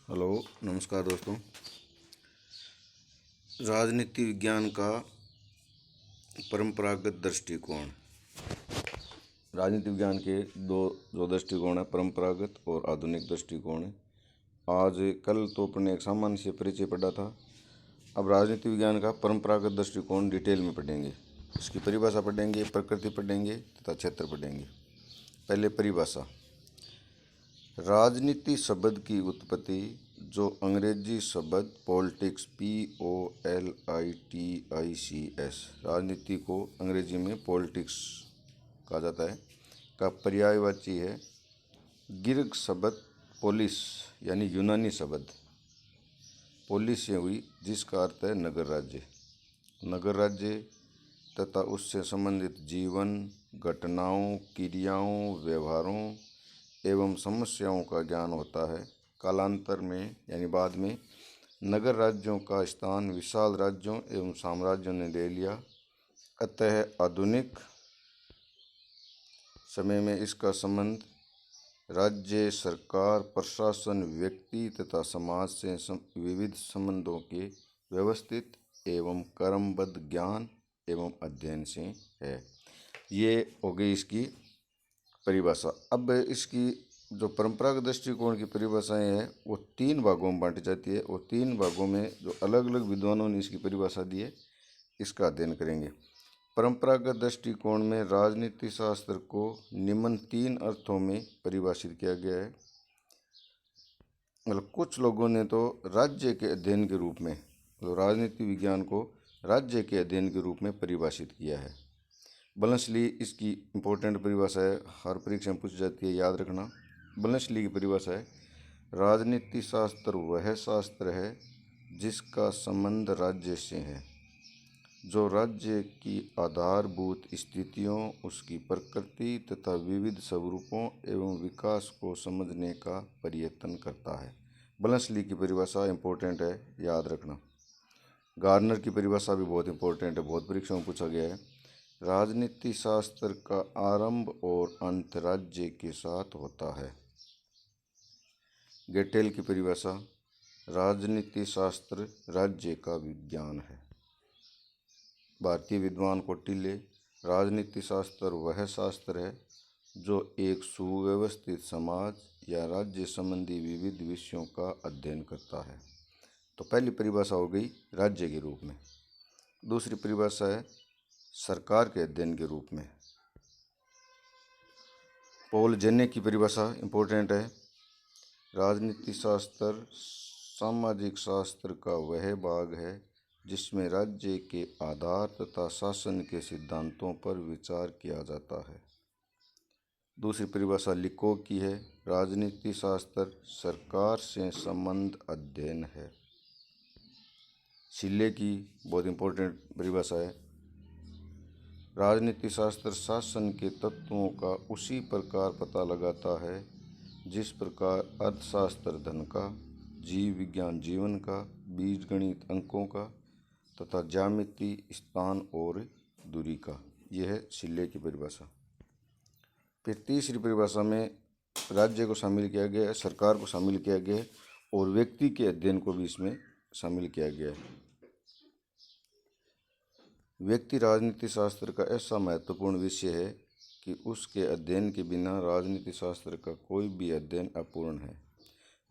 Hello, नमस्कार दोस्तों। राजनीति विज्ञान का परंपरागत दृष्टिकोण। राजनीति विज्ञान के जो दृष्टिकोण है, परंपरागत और आधुनिक दृष्टिकोण है। आज कल तो अपने एक सामान्य से परिचय पढ़ा था। अब राजनीति विज्ञान का परंपरागत दृष्टिकोण डिटेल में पढ़ेंगे। इसकी परिभाषा पढ़ेंगे, प्रकृति पढ़ेंगे तथा क्षेत्र पढ़ेंगे। पहले परिभाषा। राजनीति शब्द की उत्पत्ति, जो अंग्रेजी शब्द पॉलिटिक्स POLITICS, राजनीति को अंग्रेजी में पॉलिटिक्स कहा जाता है, का पर्यायवाची है ग्रीक शब्द पोलिस यानी यूनानी शब्द पोलिस से हुई, जिसका अर्थ है नगर राज्य। नगर राज्य तथा उससे संबंधित जीवन, घटनाओं, क्रियाओं, व्यवहारों एवं समस्याओं का ज्ञान होता है। कालांतर में यानी बाद में नगर राज्यों का स्थान विशाल राज्यों एवं साम्राज्यों ने ले लिया। अतः आधुनिक समय में इसका संबंध राज्य, सरकार, प्रशासन, व्यक्ति तथा समाज से विविध संबंधों के व्यवस्थित एवं क्रमबद्ध ज्ञान एवं अध्ययन से है। ये हो गई इसकी परिभाषा। अब इसकी जो परंपरागत दृष्टिकोण की परिभाषाएं हैं वो 3 भागों में बांटी जाती है, और 3 भागों में जो अलग अलग विद्वानों ने इसकी परिभाषा दी है, इसका अध्ययन करेंगे। परंपरागत दृष्टिकोण में राजनीति शास्त्र को निम्न 3 अर्थों में परिभाषित किया गया है। मतलब कुछ लोगों ने तो राज्य के अध्ययन के रूप में, तो राजनीति विज्ञान को राज्य के अध्ययन के रूप में परिभाषित किया है। बर्नसली इसकी इम्पोर्टेंट परिभाषा है, हर परीक्षा में पूछी जाती है, याद रखना। बर्नसली की परिभाषा है, राजनीति शास्त्र वह शास्त्र है जिसका संबंध राज्य से है, जो राज्य की आधारभूत स्थितियों, उसकी प्रकृति तथा विविध स्वरूपों एवं विकास को समझने का प्रयत्न करता है। बर्नसली की परिभाषा इम्पोर्टेंट है, याद रखना। गार्नर की परिभाषा भी बहुत इम्पोर्टेंट है, बहुत परीक्षाओं में पूछा गया है। राजनीति शास्त्र का आरंभ और अंत राज्य के साथ होता है। गेटेल की परिभाषा, राजनीति शास्त्र राज्य का विज्ञान है। भारतीय विद्वान कौटिल्य, राजनीति शास्त्र वह शास्त्र है जो एक सुव्यवस्थित समाज या राज्य संबंधी विविध विषयों का अध्ययन करता है। तो पहली परिभाषा हो गई राज्य के रूप में। दूसरी परिभाषा है सरकार के अध्ययन के रूप में। पॉल जेने की परिभाषा इम्पोर्टेंट है, राजनीति शास्त्र सामाजिक शास्त्र का वह भाग है जिसमें राज्य के आधार तथा शासन के सिद्धांतों पर विचार किया जाता है। दूसरी परिभाषा लिको की है, राजनीति शास्त्र सरकार से संबंध अध्ययन है। शिले की बहुत इम्पोर्टेंट परिभाषा है, राजनीति शास्त्र शासन के तत्वों का उसी प्रकार पता लगाता है जिस प्रकार अर्थशास्त्र धन का, जीव विज्ञान जीवन का, बीजगणित अंकों का तथा ज्यामिति स्थान और दूरी का। यह है शिले की परिभाषा। फिर तीसरी परिभाषा में राज्य को शामिल किया गया है, सरकार को शामिल किया गया है और व्यक्ति के अध्ययन को भी इसमें शामिल किया गया है। व्यक्ति राजनीति शास्त्र का ऐसा महत्वपूर्ण विषय है कि उसके अध्ययन के बिना राजनीति शास्त्र का कोई भी अध्ययन अपूर्ण है।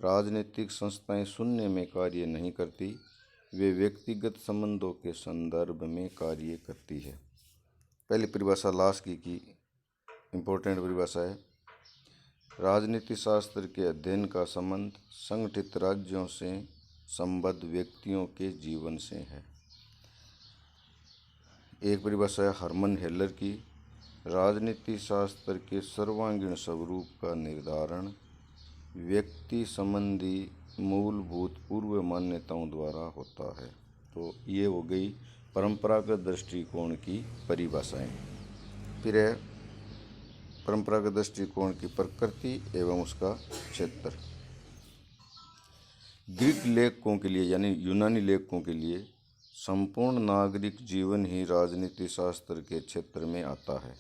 राजनीतिक संस्थाएं शून्य में कार्य नहीं करती, वे व्यक्तिगत संबंधों के संदर्भ में कार्य करती है। पहली परिभाषा लास्की की इम्पोर्टेंट परिभाषा है, राजनीति शास्त्र के अध्ययन का संबंध संगठित राज्यों से संबद्ध व्यक्तियों के जीवन से है। एक परिभाषा है हरमन हेलर की, राजनीति शास्त्र के सर्वांगीण स्वरूप का निर्धारण व्यक्ति संबंधी मूलभूत पूर्व मान्यताओं द्वारा होता है। तो ये हो गई परंपरागत दृष्टिकोण की परिभाषाएं। फिर है परंपरागत दृष्टिकोण की प्रकृति एवं उसका क्षेत्र। ग्रीक लेखकों के लिए यानी यूनानी लेखकों के लिए संपूर्ण नागरिक जीवन ही राजनीति शास्त्र के क्षेत्र में आता है।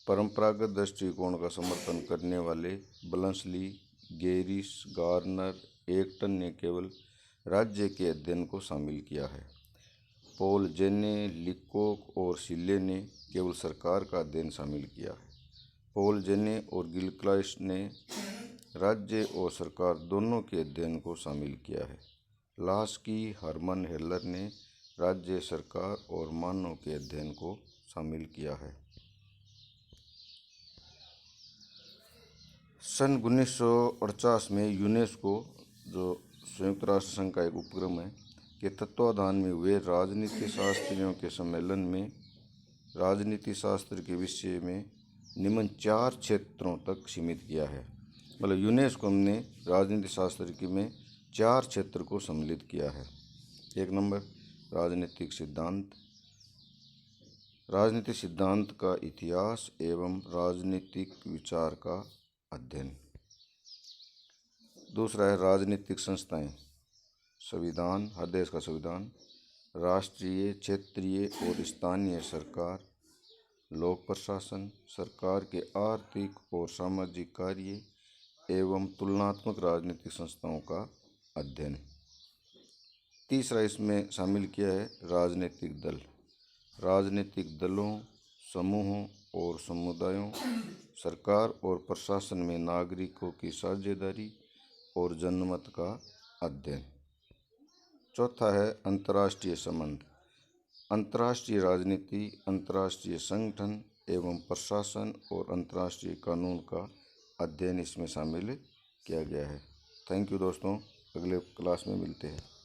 परंपरागत दृष्टिकोण का समर्थन करने वाले बर्नसली, गेरिस, गार्नर एक्टन ने केवल राज्य के अध्ययन को शामिल किया है। पॉल जेने, लिकोक और शिले ने केवल सरकार का अध्ययन शामिल किया है। पॉल जेने और गिलक्राइस्ट ने राज्य और सरकार दोनों के अध्ययन को शामिल किया है। लास्की, हरमन हेलर ने राज्य, सरकार और मानव के अध्ययन को शामिल किया है। सन 1948 में यूनेस्को, जो संयुक्त राष्ट्र संघ का एक उपक्रम है, के तत्वाधान में हुए राजनीति शास्त्रियों के सम्मेलन में राजनीति शास्त्र के विषय में निम्न 4 क्षेत्रों तक सीमित किया है। मतलब यूनेस्को ने राजनीति शास्त्र के में 4 क्षेत्र को सम्मिलित किया है। 1 नंबर राजनीतिक सिद्धांत, राजनीतिक सिद्धांत का इतिहास एवं राजनीतिक विचार का अध्ययन। दूसरा है राजनीतिक संस्थाएं, संविधान, हर देश का संविधान, राष्ट्रीय, क्षेत्रीय और स्थानीय सरकार, लोक प्रशासन, सरकार के आर्थिक और सामाजिक कार्य एवं तुलनात्मक राजनीतिक संस्थाओं का अध्ययन। तीसरा इसमें शामिल किया है राजनीतिक दल, राजनीतिक दलों, समूहों और समुदायों, सरकार और प्रशासन में नागरिकों की साझेदारी और जनमत का अध्ययन। चौथा है अंतर्राष्ट्रीय संबंध, अंतर्राष्ट्रीय राजनीति, अंतर्राष्ट्रीय संगठन एवं प्रशासन और अंतर्राष्ट्रीय कानून का अध्ययन इसमें शामिल किया गया है। थैंक यू दोस्तों, अगले क्लास में मिलते हैं।